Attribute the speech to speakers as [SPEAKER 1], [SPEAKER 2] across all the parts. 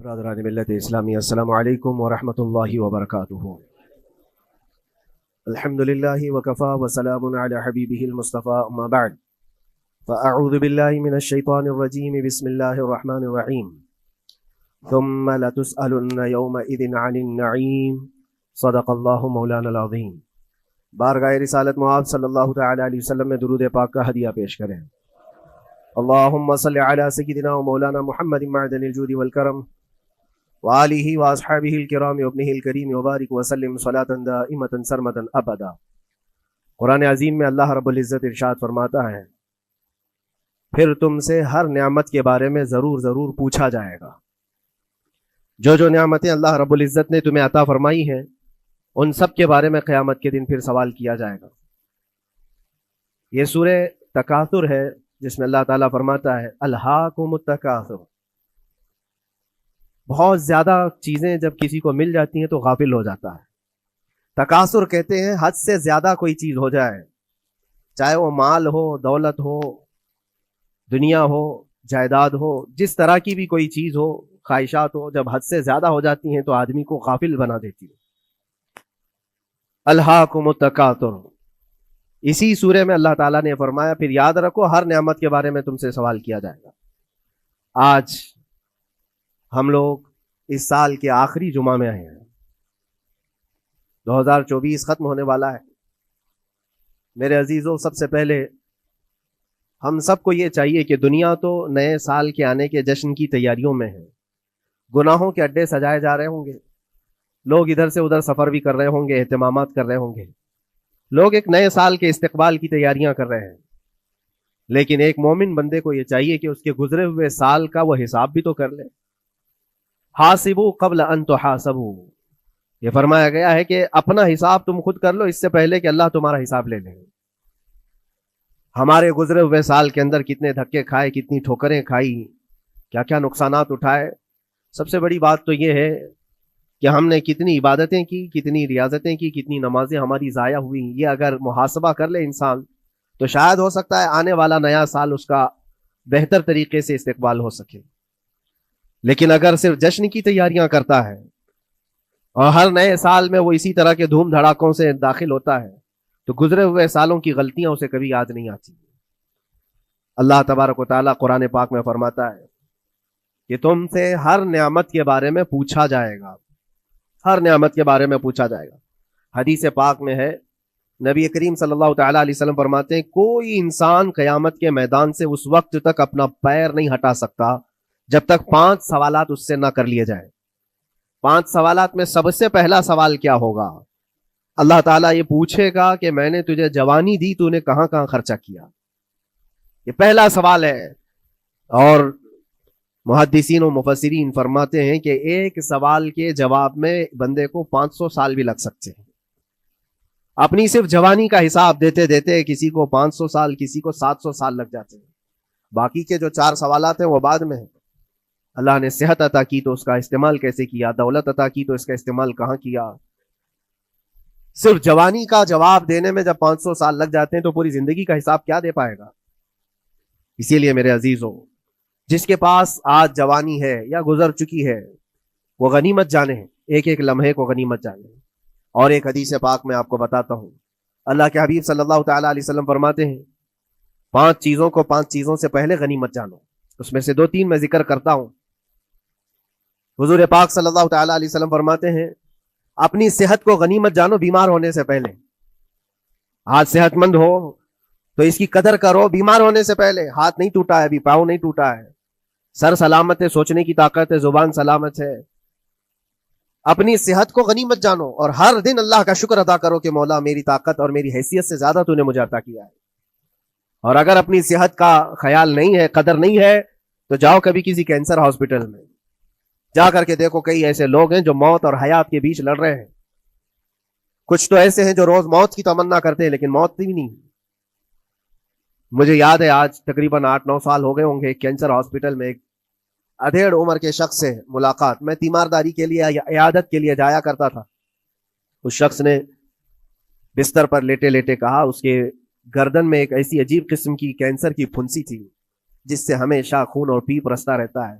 [SPEAKER 1] برادران ملت اسلامی، السلام علیکم ورحمۃ اللہ وبرکاتہ۔ الحمد للہ وکفا وسلام علی حبیبہ المصطفیٰ، اما بعد فاعوذ باللہ من الشیطان الرجیم، بسم اللہ الرحمن الرحیم۔ ثم لتسألن یومئذ عن النعیم، صدق اللہ مولانا العظیم۔ بارگاہ رسالت معاذ صلی اللہ تعالی علیہ وسلم میں درود پاک کا ہدیہ پیش کریں۔ اللہم صلی علی سیدنا و مولانا محمد معدن الجود والکرم وآلہ واصحابہ الکرام وابنہ الکریم وبارک وسلم صلاۃ دائمۃ سرمدا ابدا۔ قرآن عظیم میں اللہ رب العزت ارشاد فرماتا ہے، پھر تم سے ہر نعمت کے بارے میں ضرور پوچھا جائے گا۔ جو نعمتیں اللہ رب العزت نے تمہیں عطا فرمائی ہیں، ان سب کے بارے میں قیامت کے دن پھر سوال کیا جائے گا۔ یہ سورہ تکاثر ہے، جس میں اللہ تعالیٰ فرماتا ہے الہاکم التکاثر۔ بہت زیادہ چیزیں جب کسی کو مل جاتی ہیں تو غافل ہو جاتا ہے۔ تکاثر کہتے ہیں حد سے زیادہ کوئی چیز ہو جائے، چاہے وہ مال ہو، دولت ہو، دنیا ہو، جائیداد ہو، جس طرح کی بھی کوئی چیز ہو، خواہشات ہو، جب حد سے زیادہ ہو جاتی ہیں تو آدمی کو غافل بنا دیتی ہے۔ الہاکم التکاثر، اسی سورے میں اللہ تعالیٰ نے فرمایا پھر یاد رکھو ہر نعمت کے بارے میں تم سے سوال کیا جائے گا۔ آج ہم لوگ اس سال کے آخری جمعہ میں آئے ہیں، 2024 ختم ہونے والا ہے۔ میرے عزیزوں، سب سے پہلے ہم سب کو یہ چاہیے کہ دنیا تو نئے سال کے آنے کے جشن کی تیاریوں میں ہے۔ گناہوں کے اڈے سجائے جا رہے ہوں گے، لوگ ادھر سے ادھر سفر بھی کر رہے ہوں گے، اہتمامات کر رہے ہوں گے، لوگ ایک نئے سال کے استقبال کی تیاریاں کر رہے ہیں۔ لیکن ایک مومن بندے کو یہ چاہیے کہ اس کے گزرے ہوئے سال کا وہ حساب بھی تو کر لے۔ حاسبوا قبل ان تحاسبوا، یہ فرمایا گیا ہے کہ اپنا حساب تم خود کر لو اس سے پہلے کہ اللہ تمہارا حساب لے لے۔ ہمارے گزرے ہوئے سال کے اندر کتنے دھکے کھائے، کتنی ٹھوکریں کھائی، کیا کیا نقصانات اٹھائے۔ سب سے بڑی بات تو یہ ہے کہ ہم نے کتنی عبادتیں کی، کتنی ریاضتیں کی، کتنی نمازیں ہماری ضائع ہوئی۔ یہ اگر محاسبہ کر لے انسان تو شاید ہو سکتا ہے آنے والا نیا سال اس کا بہتر طریقے سے استقبال ہو سکے۔ لیکن اگر صرف جشن کی تیاریاں کرتا ہے اور ہر نئے سال میں وہ اسی طرح کے دھوم دھڑاکوں سے داخل ہوتا ہے تو گزرے ہوئے سالوں کی غلطیاں اسے کبھی یاد نہیں آتی۔ اللہ تبارک و تعالیٰ قرآن پاک میں فرماتا ہے کہ تم سے ہر نعمت کے بارے میں پوچھا جائے گا، ہر نعمت کے بارے میں پوچھا جائے گا۔ حدیث پاک میں ہے، نبی کریم صلی اللہ تعالیٰ علیہ وسلم فرماتے ہیں کوئی انسان قیامت کے میدان سے اس وقت تک اپنا پیر نہیں ہٹا سکتا جب تک 5 سوالات اس سے نہ کر لیے جائیں۔ 5 سوالات میں سب سے پہلا سوال کیا ہوگا؟ اللہ تعالیٰ یہ پوچھے گا کہ میں نے تجھے جوانی دی، تو نے کہاں کہاں خرچہ کیا؟ یہ پہلا سوال ہے۔ اور محدثین و مفسرین فرماتے ہیں کہ ایک سوال کے جواب میں بندے کو 500 سال بھی لگ سکتے ہیں۔ اپنی صرف جوانی کا حساب دیتے دیتے کسی کو 500 سال، کسی کو 700 سال لگ جاتے ہیں۔ باقی کے جو 4 سوالات ہیں وہ بعد میں ہیں۔ اللہ نے صحت عطا کی تو اس کا استعمال کیسے کیا، دولت عطا کی تو اس کا استعمال کہاں کیا۔ صرف جوانی کا جواب دینے میں جب 500 سال لگ جاتے ہیں تو پوری زندگی کا حساب کیا دے پائے گا؟ اسی لیے میرے عزیزوں، جس کے پاس آج جوانی ہے یا گزر چکی ہے وہ غنیمت جانے، ایک ایک لمحے کو غنیمت جانے۔ اور ایک حدیث پاک میں آپ کو بتاتا ہوں، اللہ کے حبیب صلی اللہ تعالیٰ علیہ وسلم فرماتے ہیں 5 چیزوں کو 5 چیزوں سے پہلے غنیمت جانو۔ اس میں سے 2-3 میں ذکر کرتا ہوں۔ حضور پاک صلی اللہ تعالیٰ علیہ وسلم فرماتے ہیں اپنی صحت کو غنیمت جانو بیمار ہونے سے پہلے۔ آج صحت مند ہو تو اس کی قدر کرو، بیمار ہونے سے پہلے۔ ہاتھ نہیں ٹوٹا ہے ابھی، پاؤں نہیں ٹوٹا ہے، سر سلامت ہے، سوچنے کی طاقت ہے، زبان سلامت ہے۔ اپنی صحت کو غنیمت جانو اور ہر دن اللہ کا شکر ادا کرو کہ مولا میری طاقت اور میری حیثیت سے زیادہ تو نے مجھے عطا کیا ہے۔ اور اگر اپنی صحت کا خیال نہیں ہے، قدر نہیں ہے، تو جاؤ کبھی کسی کینسر ہاسپٹل میں جا کر کے دیکھو، کئی ایسے لوگ ہیں جو موت اور حیات کے بیچ لڑ رہے ہیں۔ کچھ تو ایسے ہیں جو روز موت کی تمنا کرتے ہیں لیکن موت بھی نہیں۔ مجھے یاد ہے آج تقریباً 8-9 سال ہو گئے ہوں گے، کینسر ہاسپٹل میں ایک ادھیڑ عمر کے شخص سے ملاقات، میں تیمارداری کے لیے یا عیادت کے لیے جایا کرتا تھا۔ اس شخص نے بستر پر لیٹے لیٹے کہا اس کے گردن میں ایک ایسی عجیب قسم کی کینسر کی پھنسی تھی جس سے ہمیشہ خون اور پیپ رستا رہتا ہے۔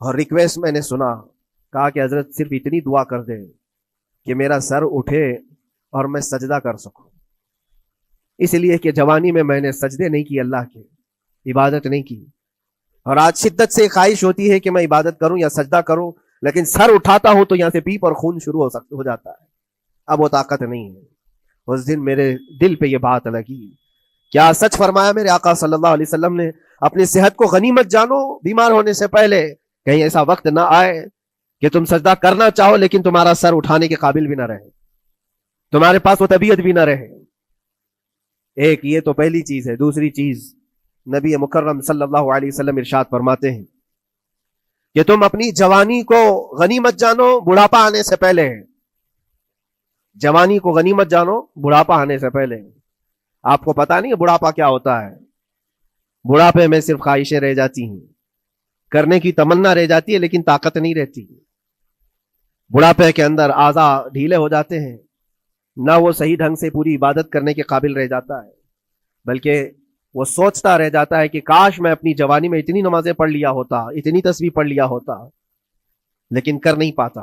[SPEAKER 1] اور ریکویسٹ میں نے سنا, کہا کہ حضرت صرف اتنی دعا کر دے کہ میرا سر اٹھے اور میں سجدہ کر سکوں. اس لیے کہ جوانی میں نے سجدے نہیں کی, اللہ کے عبادت نہیں کی, اور آج شدت سے خواہش ہوتی ہے کہ میں عبادت کروں یا سجدہ کروں, لیکن سر اٹھاتا ہوں تو یہاں سے پیپ اور خون شروع ہو جاتا ہے. اب وہ طاقت نہیں ہے. اس دن میرے دل پہ یہ بات لگی, کیا سچ فرمایا میرے آقا صلی اللہ علیہ وسلم نے, اپنی صحت کو غنیمت جانو بیمار ہونے سے پہلے, کہیں ایسا وقت نہ آئے کہ تم سجدہ کرنا چاہو لیکن تمہارا سر اٹھانے کے قابل بھی نہ رہے, تمہارے پاس وہ طبیعت بھی نہ رہے. ایک یہ تو پہلی چیز ہے. دوسری چیز, نبی مکرم صلی اللہ علیہ وسلم ارشاد فرماتے ہیں کہ تم اپنی جوانی کو غنیمت جانو بڑھاپا آنے سے پہلے. جوانی کو غنیمت جانو بڑھاپا آنے سے پہلے. آپ کو پتا نہیں بڑھاپا کیا ہوتا ہے؟ بڑھاپے میں صرف خواہشیں رہ جاتی ہیں, کرنے کی تمنا رہ جاتی ہے لیکن طاقت نہیں رہتی. بڑھاپے کے اندر اعضاء ڈھیلے ہو جاتے ہیں, نہ وہ صحیح ڈھنگ سے پوری عبادت کرنے کے قابل رہ جاتا ہے, بلکہ وہ سوچتا رہ جاتا ہے کہ کاش میں اپنی جوانی میں اتنی نمازیں پڑھ لیا ہوتا, اتنی تسبیح پڑھ لیا ہوتا, لیکن کر نہیں پاتا.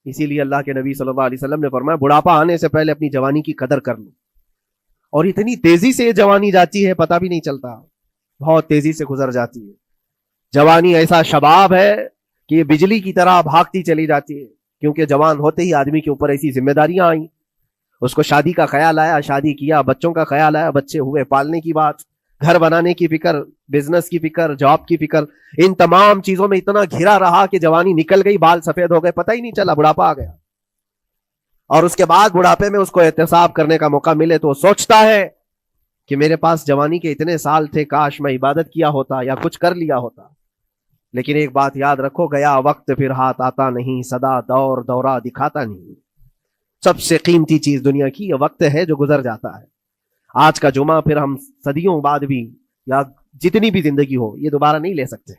[SPEAKER 1] اسی لیے اللہ کے نبی صلی اللہ علیہ وسلم نے فرمایا بڑھاپا آنے سے پہلے اپنی جوانی کی قدر کر لو. اور اتنی تیزی سے یہ جوانی جاتی ہے پتہ بھی نہیں چلتا, بہت تیزی سے گزر جاتی ہے. جوانی ایسا شباب ہے کہ یہ بجلی کی طرح بھاگتی چلی جاتی ہے, کیونکہ جوان ہوتے ہی آدمی کے اوپر ایسی ذمہ داریاں آئیں. اس کو شادی کا خیال آیا, شادی کیا, بچوں کا خیال آیا, بچے ہوئے, پالنے کی بات, گھر بنانے کی فکر, بزنس کی فکر, جاب کی فکر, ان تمام چیزوں میں اتنا گھرا رہا کہ جوانی نکل گئی, بال سفید ہو گئے, پتہ ہی نہیں چلا, بڑھاپا آ گیا. اور اس کے بعد بڑھاپے میں اس کو احتساب کرنے کا موقع ملے تو وہ سوچتا ہے کہ میرے پاس جوانی کے اتنے سال تھے, کاش میں عبادت کیا ہوتا یا کچھ کر لیا ہوتا. لیکن ایک بات یاد رکھو, گیا وقت پھر ہاتھ آتا نہیں, سدا دور دورہ دکھاتا نہیں. سب سے قیمتی چیز دنیا کی یہ وقت ہے جو گزر جاتا ہے. آج کا جمعہ پھر ہم صدیوں بعد بھی یا جتنی بھی زندگی ہو یہ دوبارہ نہیں لے سکتے,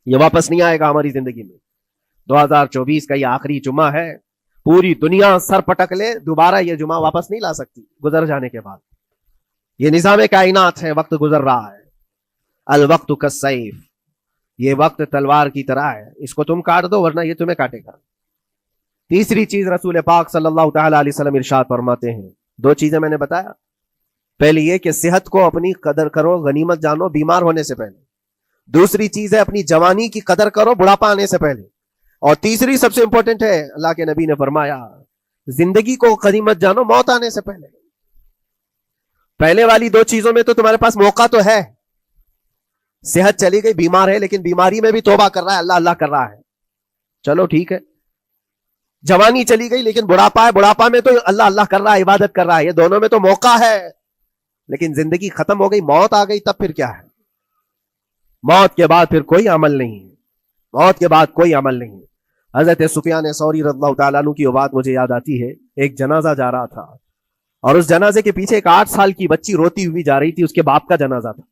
[SPEAKER 1] یہ واپس نہیں آئے گا ہماری زندگی میں. 2024 کا یہ آخری جمعہ ہے, پوری دنیا سر پٹک لے دوبارہ یہ جمعہ واپس نہیں لا سکتی گزر جانے کے بعد. یہ نظام کائنات ہے, وقت گزر رہا ہے. الوقت کالسیف, یہ وقت تلوار کی طرح ہے, اس کو تم کاٹ دو ورنہ یہ تمہیں کاٹے گا. تیسری چیز رسول پاک صلی اللہ تعالی علیہ وسلم ارشاد فرماتے ہیں, دو چیزیں میں نے بتایا, پہلی یہ کہ صحت کو اپنی قدر کرو, غنیمت جانو بیمار ہونے سے پہلے. دوسری چیز ہے اپنی جوانی کی قدر کرو بڑھاپا آنے سے پہلے. اور تیسری سب سے امپورٹنٹ ہے, اللہ کے نبی نے فرمایا زندگی کو غنیمت جانو موت آنے سے پہلے. پہلے والی دو چیزوں میں تو تمہارے پاس موقع تو ہے, صحت چلی گئی, بیمار ہے, لیکن بیماری میں بھی توبہ کر رہا ہے, اللہ اللہ کر رہا ہے, چلو ٹھیک ہے. جوانی چلی گئی لیکن بڑھاپا ہے, بڑھاپا میں تو اللہ اللہ کر رہا ہے, عبادت کر رہا ہے, یہ دونوں میں تو موقع ہے. لیکن زندگی ختم ہو گئی, موت آ گئی, تب پھر کیا ہے؟ موت کے بعد پھر کوئی عمل نہیں ہے, موت کے بعد کوئی عمل نہیں ہے. حضرت سفیان ثوری رضی اللہ تعالیٰ عنہ کی وہ بات مجھے یاد آتی ہے. ایک جنازہ جا رہا تھا اور اس جنازے کے پیچھے ایک 8 سال کی بچی روتی ہوئی جا رہی تھی, اس کے باپ کا جنازہ تھا.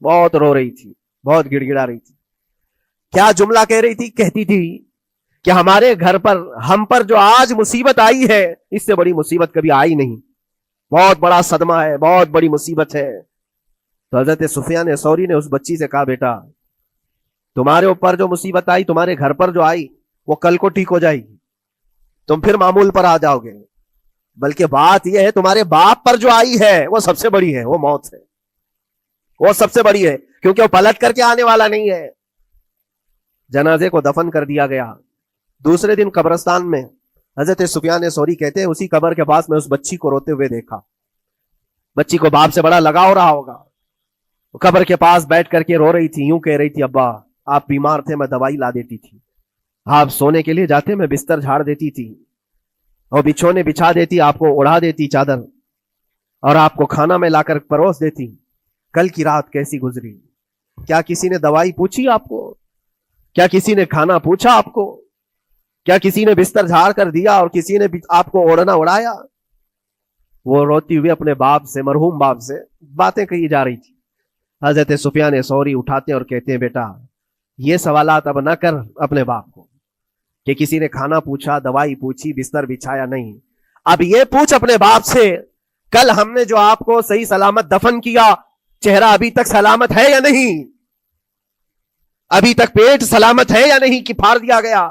[SPEAKER 1] بہت رو رہی تھی, بہت گڑ گڑا رہی تھی. کیا جملہ کہہ رہی تھی؟ کہتی تھی کہ ہمارے گھر پر, ہم پر جو آج مصیبت آئی ہے اس سے بڑی مصیبت کبھی آئی نہیں, بہت بڑا صدمہ ہے, بہت بڑی مصیبت ہے. تو حضرت سفیان ثوری نے اس بچی سے کہا, بیٹا تمہارے اوپر جو مصیبت آئی, تمہارے گھر پر جو آئی, وہ کل کو ٹھیک ہو جائے گی, تم پھر معمول پر آ جاؤ گے. بلکہ بات یہ ہے تمہارے باپ پر جو آئی ہے وہ سب سے بڑی ہے, وہ موت ہے, وہ سب سے بڑی ہے, کیونکہ وہ پلٹ کر کے آنے والا نہیں ہے. جنازے کو دفن کر دیا گیا. دوسرے دن قبرستان میں حضرت سفیان ثوری کہتے ہیں اسی قبر کے پاس میں اس بچی کو روتے ہوئے دیکھا. بچی کو باپ سے بڑا لگا ہو رہا ہوگا, قبر کے پاس بیٹھ کر کے رو رہی تھی, یوں کہہ رہی تھی, ابا آپ بیمار تھے, میں دوائی لا دیتی تھی, آپ سونے کے لیے جاتے میں بستر جھاڑ دیتی تھی اور بچھونے بچھا دیتی, آپ کو اڑا دیتی چادر, اور آپ کو کھانا میں لا کر پروس دیتی. کل کی رات کیسی گزری؟ کیا کسی نے دوائی پوچھی آپ کو؟ کیا کسی نے کھانا پوچھا آپ کو؟ کیا کسی نے بستر جھاڑ کر دیا اور کسی نے آپ کو اوڑھنا اڑایا؟ وہ روتی ہوئی اپنے باپ سے, مرحوم باپ سے باتیں کہی جا رہی تھی. حضرت سفیان ثوری اٹھاتے اور کہتے ہیں, بیٹا یہ سوالات اب نہ کر اپنے باپ کو کہ کسی نے کھانا پوچھا, دوائی پوچھی, بستر بچھایا, نہیں. اب یہ پوچھ اپنے باپ سے کل ہم نے جو آپ کو صحیح سلامت دفن کیا، چہرہ ابھی تک سلامت ہے یا نہیں؟ ابھی تک پیٹ سلامت ہے یا نہیں کہ پھاڑ دیا گیا؟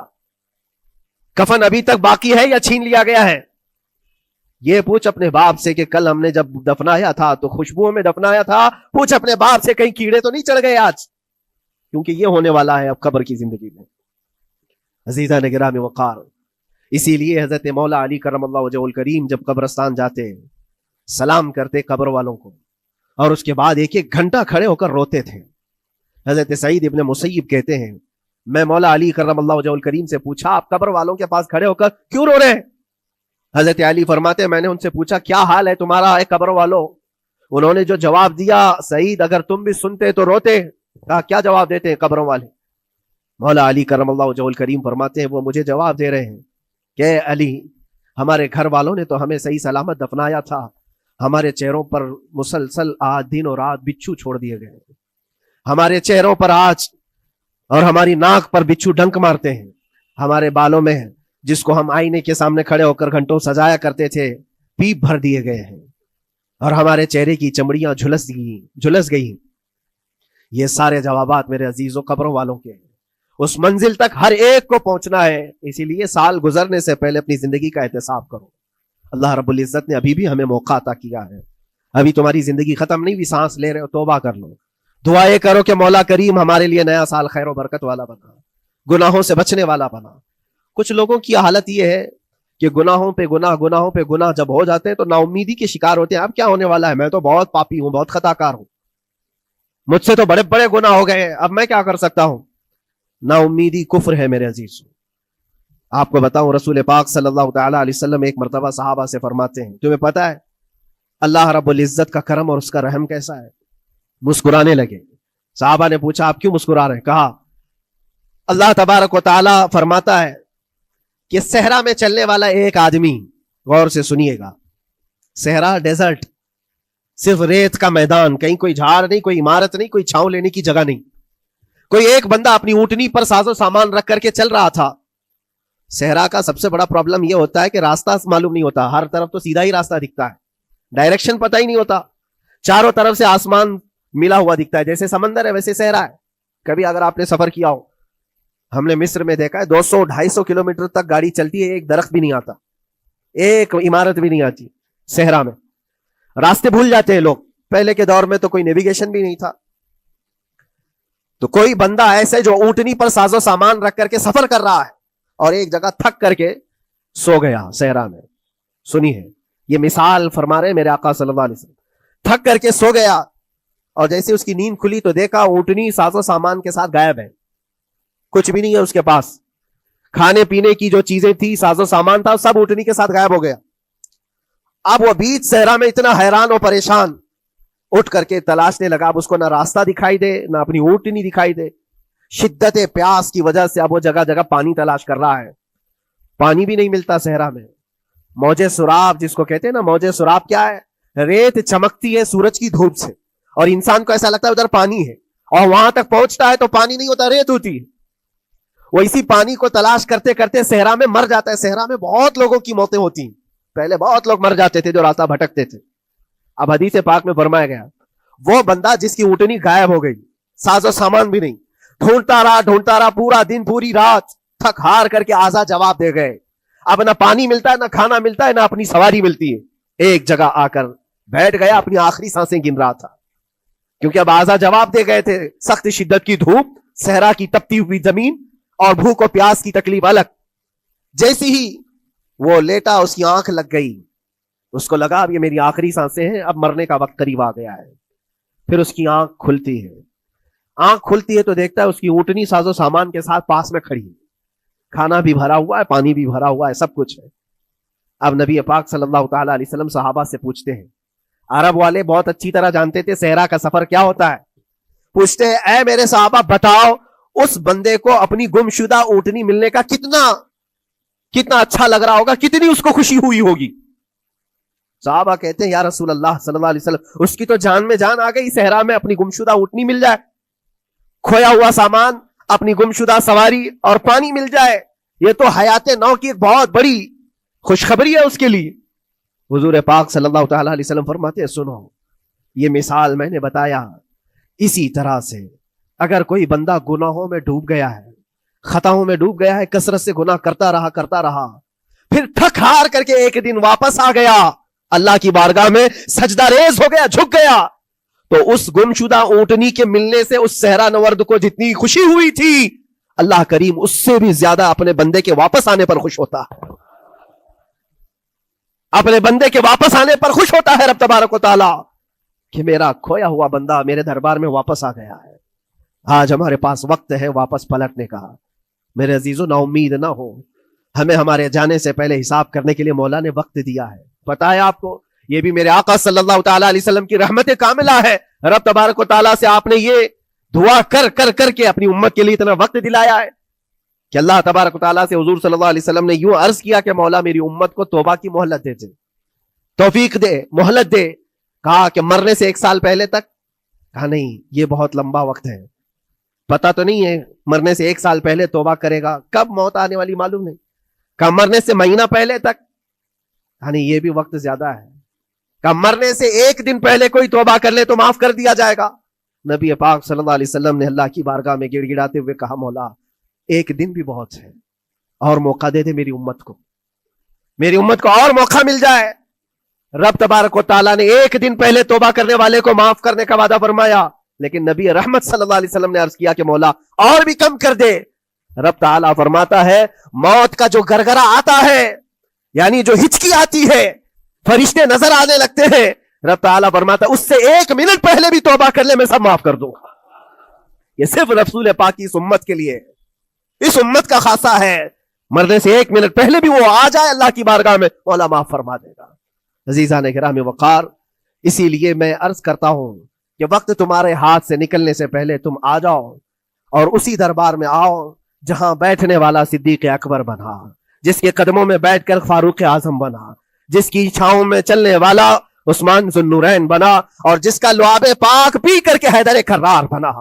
[SPEAKER 1] کفن ابھی تک باقی ہے یا چھین لیا گیا ہے؟ یہ پوچھ اپنے باپ سے کہ کل ہم نے جب دفنایا تھا تو خوشبوؤں میں دفنایا تھا. پوچھ اپنے باپ سے کہیں کیڑے تو نہیں چڑھ گئے آج؟ کیونکہ یہ ہونے والا ہے اب قبر کی زندگی میں. عزیزان گرامی وقار، اسی لیے حضرت مولا علی کرم اللہ وجہہ الکریم جب قبرستان جاتے سلام کرتے قبر والوں کو، اور اس کے بعد ایک ایک گھنٹہ کھڑے ہو کر روتے تھے. حضرت سعید ابن مسیب کہتے ہیں میں مولا علی کرم اللہ وجہہ الکریم سے پوچھا آپ قبر والوں کے پاس کھڑے ہو کر کیوں رو رہے ہیں؟ حضرت علی فرماتے ہیں میں نے ان سے پوچھا کیا حال ہے تمہارا اے قبر والوں؟ انہوں نے جو جواب دیا، سعید اگر تم بھی سنتے تو روتے. کہا کیا جواب دیتے ہیں قبروں والے؟ مولا علی کرم اللہ وجہہ الکریم فرماتے ہیں وہ مجھے جواب دے رہے ہیں کہ علی، ہمارے گھر والوں نے تو ہمیں صحیح سلامت دفنایا تھا، ہمارے چہروں پر مسلسل آج دن اور رات بچھو چھوڑ دیے گئے، ہمارے چہروں پر آج اور ہماری ناک پر بچھو ڈنک مارتے ہیں، ہمارے بالوں میں جس کو ہم آئینے کے سامنے کھڑے ہو کر گھنٹوں سجایا کرتے تھے پیپ بھر دیے گئے ہیں، اور ہمارے چہرے کی چمڑیاں جھلس گئی. یہ سارے جوابات میرے عزیزوں قبروں والوں کے ہیں. اس منزل تک ہر ایک کو پہنچنا ہے، اسی لیے سال گزرنے سے پہلے اپنی زندگی کا احتساب کرو. اللہ رب العزت نے ابھی بھی ہمیں موقع عطا کیا ہے، ابھی تمہاری زندگی ختم نہیں ہوئی، سانس لے رہے ہو، توبہ کر لو، دعائیں کرو کہ مولا کریم ہمارے لیے نیا سال خیر و برکت والا بنا، گناہوں سے بچنے والا بنا. کچھ لوگوں کی حالت یہ ہے کہ گناہوں پہ گناہ جب ہو جاتے ہیں تو نا امیدی کے شکار ہوتے ہیں. اب کیا ہونے والا ہے، میں تو بہت پاپی ہوں، بہت خطا کار ہوں، مجھ سے تو بڑے بڑے گناہ ہو گئے ہیں، اب میں کیا کر سکتا ہوں؟ نا امیدی کفر ہے میرے عزیز. آپ کو بتاؤں رسول پاک صلی اللہ تعالی علیہ وسلم ایک مرتبہ صحابہ سے فرماتے ہیں تمہیں پتا ہے اللہ رب العزت کا کرم اور اس کا رحم کیسا ہے؟ مسکرانے لگے. صحابہ نے پوچھا آپ کیوں مسکرا رہے ہیں؟ کہا اللہ تبارک و تعالی فرماتا ہے کہ صحرا میں چلنے والا ایک آدمی، غور سے سنیے گا، صحرا ڈیزرٹ، صرف ریت کا میدان، کہیں کوئی جھاڑ نہیں، کوئی عمارت نہیں، کوئی چھاؤں لینے کی جگہ نہیں. کوئی ایک بندہ اپنی اونٹنی پر ساز و سامان رکھ کر کے چل رہا تھا. صحرا کا سب سے بڑا پرابلم یہ ہوتا ہے کہ راستہ معلوم نہیں ہوتا، ہر طرف تو سیدھا ہی راستہ دکھتا ہے، ڈائریکشن پتہ ہی نہیں ہوتا، چاروں طرف سے آسمان ملا ہوا دکھتا ہے، جیسے سمندر ہے ویسے صحرا ہے. کبھی اگر آپ نے سفر کیا ہو، ہم نے مصر میں دیکھا ہے 200-250 کلومیٹر تک گاڑی چلتی ہے، ایک درخت بھی نہیں آتا، ایک عمارت بھی نہیں آتی. صحرا میں راستے بھول جاتے ہیں لوگ. پہلے کے دور میں تو کوئی نیویگیشن بھی نہیں تھا. تو کوئی بندہ ایسے جو اونٹنی پر ساز و سامان رکھ کر کے سفر کر رہا ہے اور ایک جگہ تھک کر کے سو گیا صحرا میں. سنیے یہ مثال فرما رہے میرے آقا صلی اللہ علیہ وسلم. تھک کر کے سو گیا اور جیسے اس کی نیند کھلی تو دیکھا اونٹنی ساز و سامان کے ساتھ غائب ہے، کچھ بھی نہیں ہے اس کے پاس. کھانے پینے کی جو چیزیں تھی، ساز و سامان تھا، سب اونٹنی کے ساتھ غائب ہو گیا. اب وہ بیچ صحرا میں اتنا حیران اور پریشان، اٹھ کر کے تلاشنے لگا. اب اس کو نہ راستہ دکھائی دے، نہ اپنی اونٹنی دکھائی دے. شدت پیاس کی وجہ سے اب وہ جگہ جگہ پانی تلاش کر رہا ہے، پانی بھی نہیں ملتا صحرا میں. موج سراب جس کو کہتے ہیں نا، موج سراب کیا ہے؟ ریت چمکتی ہے سورج کی دھوپ سے اور انسان کو ایسا لگتا ہے ادھر پانی ہے، اور وہاں تک پہنچتا ہے تو پانی نہیں ہوتا، ریت ہوتی ہے. وہ اسی پانی کو تلاش کرتے کرتے صحرا میں مر جاتا ہے. صحرا میں بہت لوگوں کی موتیں ہوتی ہیں، پہلے بہت لوگ مر جاتے تھے جو راستہ بھٹکتے تھے. اب حدیث پاک میں فرمایا گیا وہ بندہ جس کی اونٹنی غائب ہو گئی، ساز و سامان بھی نہیں، ڈھونڈتا رہا پورا دن پوری رات، تھک ہار کر کے آزا جواب دے گئے. اب نہ پانی ملتا ہے، نہ کھانا ملتا ہے، نہ اپنی سواری ملتی ہے. ایک جگہ آ کر بیٹھ گیا، اپنی آخری سانسیں گن رہا تھا کیونکہ اب آزا جواب دے گئے تھے. سخت شدت کی دھوپ، صحرا کی تپتی ہوئی زمین اور بھوک و پیاس کی تکلیف الگ. جیسی ہی وہ لیٹا اس کی آنکھ لگ گئی، اس کو لگا اب یہ میری آخری سانسیں ہیں، اب مرنے کا وقت قریب آ گیا ہے. پھر اس کی آنکھ کھلتی ہے. آنکھ کھلتی ہے تو دیکھتا ہے اس کی اونٹنی ساز و سامان کے ساتھ پاس میں کھڑی ہے، کھانا بھی بھرا ہوا ہے، پانی بھی بھرا ہوا ہے، سب کچھ ہے. اب نبی پاک صلی اللہ تعالی علیہ وسلم صحابہ سے پوچھتے ہیں، عرب والے بہت اچھی طرح جانتے تھے صحرا کا سفر کیا ہوتا ہے. پوچھتے ہیں اے میرے صحابہ بتاؤ اس بندے کو اپنی گمشدہ اونٹنی ملنے کا کتنا اچھا لگ رہا ہوگا، کتنی اس کو خوشی ہوئی ہوگی. صحابہ کہتے ہیں یا رسول اللہ صلی اللہ علیہ وسلم اس کی تو جان میں جان آ گئی، صحرا میں اپنی گمشدہ اونٹنی مل جائے، کھویا ہوا سامان، اپنی گمشدہ سواری اور پانی مل جائے، یہ تو حیات نو کی ایک بہت بڑی خوشخبری ہے اس کے لیے. حضور پاک صلی اللہ تعالیٰ علیہ وسلم فرماتے ہیں سنو یہ مثال میں نے بتایا اسی طرح سے اگر کوئی بندہ گناہوں میں ڈوب گیا ہے خطاؤں میں ڈوب گیا ہے کثرت سے گناہ کرتا رہا پھر تھک ہار کر کے ایک دن واپس آ گیا اللہ کی بارگاہ میں سجدہ ریز ہو گیا جھک گیا تو اس گمشدہ اونٹنی کے ملنے سے اس صحرا نورد کو جتنی خوشی ہوئی تھی اللہ کریم اس سے بھی زیادہ اپنے بندے کے واپس آنے پر خوش ہوتا ہے اپنے بندے کے واپس آنے پر خوش ہوتا ہے رب تبارک و تعالی کہ میرا کھویا ہوا بندہ میرے دربار میں واپس آ گیا ہے آج ہمارے پاس وقت ہے واپس پلٹنے کا میرے عزیزو نا امید نہ ہو ہمیں ہمارے جانے سے پہلے حساب کرنے کے لیے مولا نے وقت دیا ہے پتا ہے آپ کو یہ بھی میرے آقا صلی اللہ تعالیٰ علیہ وسلم کی رحمت کاملہ ہے رب تبارک و تعالیٰ سے آپ نے یہ دعا کر کے اپنی امت کے لیے اتنا وقت دلایا ہے کہ اللہ تبارک و تعالیٰ سے حضور صلی اللہ علیہ وسلم نے یوں عرض کیا کہ مولا میری امت کو توبہ کی مہلت دے توفیق دے مہلت دے کہا کہ مرنے سے 1 سال پہلے تک کہا نہیں یہ بہت لمبا وقت ہے پتا تو نہیں ہے مرنے سے 1 سال پہلے توبہ کرے گا کب موت آنے والی معلوم نہیں کہا مرنے سے مہینہ پہلے تک کہا نہیں یہ بھی وقت زیادہ ہے کہا مرنے سے 1 دن پہلے کوئی توبہ کر لے تو معاف کر دیا جائے گا نبی پاک صلی اللہ علیہ وسلم نے اللہ کی بارگاہ میں گڑ گڑاتے ہوئے کہا مولا 1 دن بھی بہت ہے اور موقع دے دے میری امت کو اور موقع مل جائے رب تبارک و تعالیٰ نے 1 دن پہلے توبہ کرنے والے کو معاف کرنے کا وعدہ فرمایا لیکن نبی رحمت صلی اللہ علیہ وسلم نے عرض کیا کہ مولا اور بھی کم کر دے رب تعالیٰ فرماتا ہے موت کا جو گرگرا آتا ہے یعنی جو ہچکی آتی ہے فرشتے نظر آنے لگتے ہیں رب تعالیٰ فرماتا ہے اس سے 1 منٹ پہلے بھی توبہ کر لے میں سب معاف کر دوں گا یہ صرف رسول پاک کی اس امت کے لیے اس امت کا خاصہ ہے مرنے سے 1 منٹ پہلے بھی وہ آ جائے اللہ کی بارگاہ میں مولا معاف فرما دے گا عزیزان کرام وقار اسی لیے میں عرض کرتا ہوں کہ وقت تمہارے ہاتھ سے نکلنے سے پہلے تم آ جاؤ اور اسی دربار میں آؤ جہاں بیٹھنے والا صدیق اکبر بنا جس کے قدموں میں بیٹھ کر فاروق اعظم بنا جس کی چھاؤں میں چلنے والا عثمان ذو النورین بنا اور جس کا لعاب پاک پی کر کے حیدر کرار بنا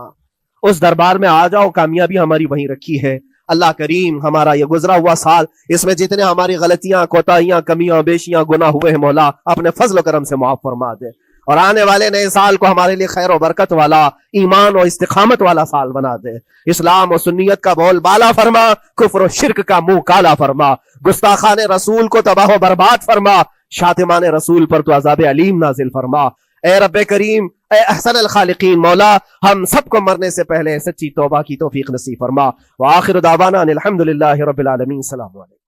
[SPEAKER 1] اس دربار میں آ جاؤ کامیابی ہماری وہیں رکھی ہے اللہ کریم ہمارا یہ گزرا ہوا سال اس میں جتنے ہماری غلطیاں کوتاہیاں کمیاں بیشیاں گناہ ہوئے ہیں مولا اپنے فضل و کرم سے معاف فرما دے اور آنے والے نئے سال کو ہمارے لیے خیر و برکت والا ایمان و استقامت والا سال بنا دے اسلام و سنیت کا بول بالا فرما کفر و شرک کا منہ کالا فرما گستاخان رسول کو تباہ و برباد فرما شاتمان رسول پر تو عذاب علیم نازل فرما اے رب کریم اے احسن الخالقین مولا ہم سب کو مرنے سے پہلے سچی توبہ کی توفیق نصیب فرما وآخر دعوانا ان الحمدللہ رب العالمین السلام علیکم